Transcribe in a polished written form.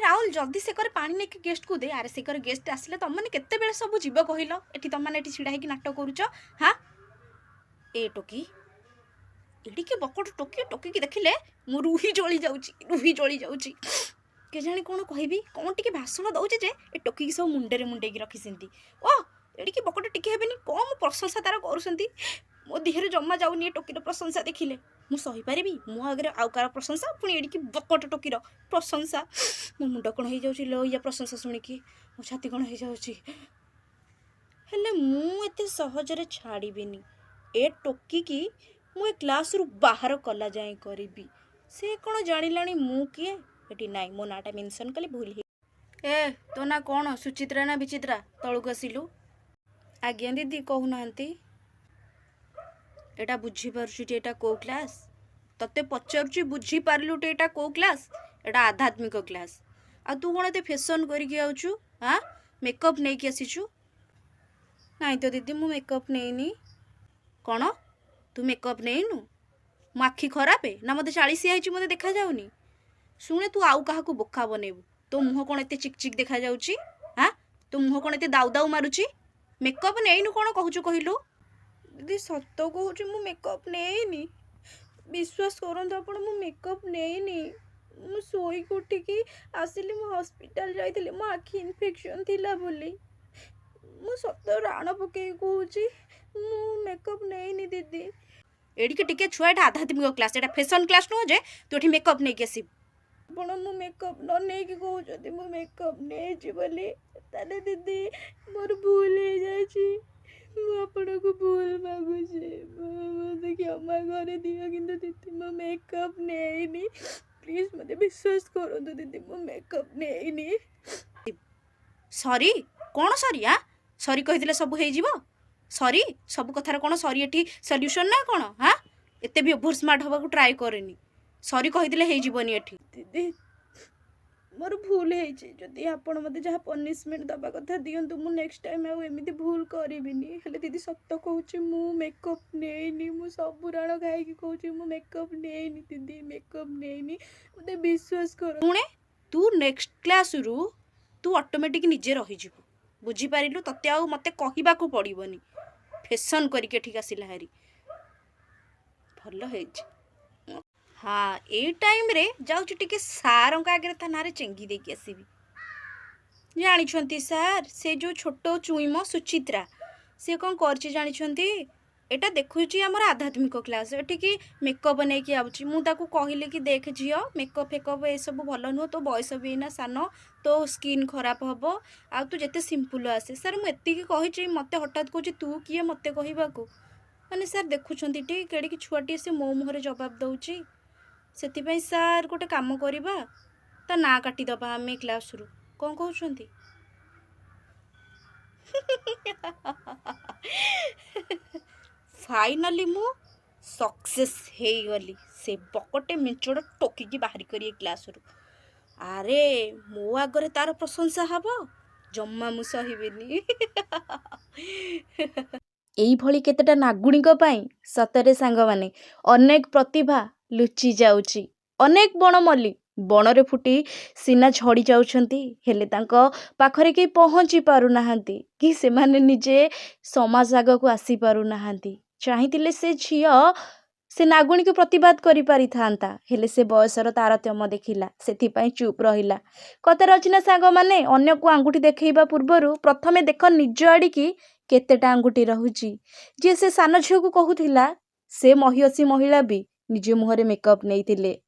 राहुल जल्दी से पानी नहीं गेस्ट को दे। अरे से गेस्ट आसिले तुम मैंने केते बेले सब जीव कहल एटी तुम मैंने छिड़ा होगी नाटक करुच। हाँ ए टोकी एडी के बकट टोकी टोकी की देखिले मो रुही जली जाऊँगी के जानी कौन कहबी कौन टी भाषण दौचे जे ए टोकी की सब मुंडे मुंडे रखी ओ एडी के बकट टिके हेबेनी कम प्रशंसा तार करुँच मो देहरे जमा जाऊनी ए टोकीर प्रशंसा देखिले मु सही पारिबी मो आगे आउ कार प्रशंसा पुणी एडी की बकट टोकीर प्रशंसा मो मुंड कौन हो जाऊँ लो या प्रशंसा शुणिकी मो छाती कौन हो जाऊँगी हेले मु एते सहजरे छाड़ीबिनी ए टोकी की मु ए क्लास रु बाहर कला जाए करी से कौन जानिलानी मु किए एटी नाई मो नाटा मेंशन कली भूल हे ए तो ना कौन सुचित्रा ना विचित्रा तलुक आसिलु आज्ञा दीदी कहूना एटा बुझी पारुची एटा को क्लास तते पचारुची बुझी पारलु एटा को क्लास एटा आध्यात्मिक क्लास आ तू कौन एते फैशन करके आउछु हाँ मेकअप नहीं कि आसीछु नहीं तो दीदी मु मेकअप नहीं कौन तू मेकअप नहीं नु मो आखि खराब है ना मत 40 आई मत देखा जाऊनी शुणे तू आउ क्या बोका बनैबू तो मुह कौन एते चिकचिक देखा जाउची हाँ तो मुह कौन एते दाउ दाउ मारुची मेकअप नहीं नु कौन कहूचु कहलु दीदी सत कहूँ मु मेकअप नहीं विश्वास करंतु आपण मु मेकअप नहीं मु सोई उठिकी आसिली मु हॉस्पिटल जाइतिली मो आखि इन्फेक्शन थिला बोली मु सत राण पके कहूची मु मेकअप नहीं दीदी एडिके टिके छुआ एटा आध्यात्मिक क्लास एटा फैशन क्लास नुह जे तू एठी मेकअप नहीं आसी आपण मु मेकअप न नहीं कि कहउछथि मु मेकअप नहीं जी बोली ताले दीदी मोर भूल हो जाची मु आपण को भूल मागुछे मते क्षमा करे दियो किंतु दीदी मु मेकअप नहीं प्लीज मते विश्वास करंतु दीदी मु मेकअप नहीं सॉरी कौन सॉरी हाँ सॉरी कहिदिले सब हो जीवो सॉरी सब कथार कौन सॉरी एठी सॉल्यूशन ना कौन हाँ एते भी ओवर स्मार्ट हवा को ट्राई करेनी सॉरी कहिदिले हो जीवनी एठी दीदी मोर भूल है जदि आपण मते जहाँ पनिशमेंट दबा कथा दियंतु मु नेक्स्ट टाइम आउ एमिति भूल करिबिनी हेले दीदी सत्य कहूची मु मेकअप नहीं मु सब राण खाई कि कहूची मु मेकअप नहीं दीदी मेकअप नहीं मते विश्वास कर पुणे तू नेक्स्ट क्लास रु तू ऑटोमेटिक निजे रही जीवु बुझी पारिलु तते आउ मते कहिबा को पड़िबनी फैशन करके ठीक आसिला हारी भल है हाँ ए टाइम रे जाऊँ टिके सार आगे था ना चेंगी देकी आसबि जानी सार से जो छोट चुईम सुचित्रा सी कौन कर जानी एटा देखुची आमर आध्यात्मिक क्लास एठिकी मेकअप नहीं कि आउची मु ताकू कहली कि देख झियो मेकअप फेकअप ए सब भल नुह तो बयस भी ना सान तो स्किन खराब हम आ तू जिते सिंपल आसे सार मुझे कही मत हठात कह तू किए मत कहवाक मैंने सार देखुं केड़ी छुआटी से मो मुहर जवाब दौची से सार गोटे काम करवा ता ना काटिदबा आम क्लास रु कौन कहते फाइनाली मु सक्सेस हे गली से बकटे मिंचड़ टोकी बाहरी करी क्लास रु अरे मो आगरे तार प्रशंसा हब जम्मा मु सहिबिनी एई भली केतेटा नागुणी सतरे सांग माने अनेक प्रतिभा लुचि जाउची अनेक बण मल्ली बणरे फुटी सीना झड़ी जाउछंती हेले तांको पाखरे के पहुँची पारु नाहंती कि से माने निजे समाज आग को आसी पारु नाहंती चाहितिले से झियो से नागुणी को प्रतिवाद करि पारि थांता हेले से बयसर तारतम्य देखिला सेथि पई चुप रहिला कते रचना सांग माने अन्य को आंगुठी देखैबा पूर्वरु प्रथमे देख निज आड़ी की केतेटा आंगुठी रहुची जे से सान झियो को कहूथिला से महियसी महिला भी निज मुहरे मेकअप नहीं थिले